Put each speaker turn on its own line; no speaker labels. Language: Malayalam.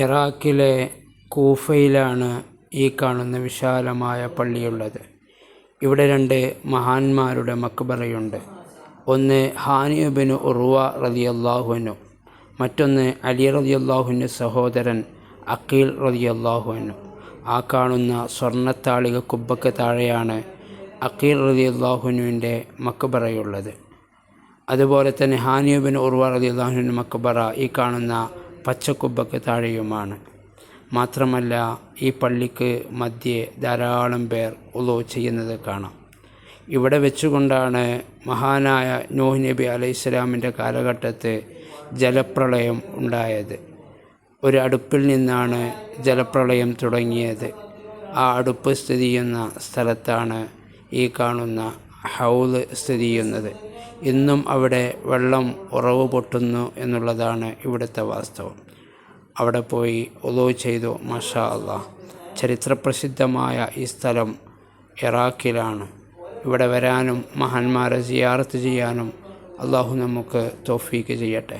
ഇറാഖിലെ കൂഫയിലാണ് ഈ കാണുന്ന വിശാലമായ പള്ളിയുള്ളത്. ഇവിടെ രണ്ട് മഹാന്മാരുടെ മക്ബറയുണ്ട്. ഒന്ന് ഹാനി ഇബ്നു ഉർവ റളിയല്ലാഹു അൻഹു, മറ്റൊന്ന് അലി റളിയല്ലാഹുവിൻ്റെ സഹോദരൻ അഖീൽ റളിയല്ലാഹു അൻഹു. ആ കാണുന്ന സ്വർണ്ണത്താളിക കുബ്ബക്ക് താഴെയാണ് അഖീൽ റളിയല്ലാഹുവിൻ്റെ മക്ബറയുള്ളത്. അതുപോലെ തന്നെ ഹാനി ഇബ്നു ഉർവ റളിയല്ലാഹുവിൻ്റെ മക്ബറ ഈ കാണുന്ന പച്ചക്കുബ്ബക്ക് താഴെയുമാണ്. മാത്രമല്ല ഈ പള്ളിക്ക് മധ്യേ ധാരാളം പേർ വുളൂ ചെയ്യുന്നത് കാണാം. ഇവിടെ വെച്ചുകൊണ്ടാണ് മഹാനായ നൂഹ് നബി അലൈഹിസ്സലാമിൻ്റെ കാലഘട്ടത്തിൽ ജലപ്രളയം ഉണ്ടായത്. ഒരു അടുപ്പിൽ നിന്നാണ് ജലപ്രളയം തുടങ്ങിയത്. ആ അടുപ്പ് സ്ഥിതി ചെയ്യുന്ന സ്ഥലത്താണ് ഈ കാണുന്ന ഹൗദ് സ്ഥിതി ചെയ്യുന്നത്. ഇന്നും അവിടെ വെള്ളം ഉറവ് പൊട്ടുന്നു എന്നുള്ളതാണ് ഇവിടുത്തെ വാസ്തവം. അവിടെ പോയി വുളൂ ചെയ്തു. മാഷാ അല്ലാഹ്. ചരിത്രപ്രസിദ്ധമായ ഈ സ്ഥലം ഇറാഖിലാണ്. ഇവിടെ വരാനും മഹാന്മാരെ സിയാറത്ത് ചെയ്യാനും അള്ളാഹു നമുക്ക് തൗഫീക്ക് ചെയ്യട്ടെ.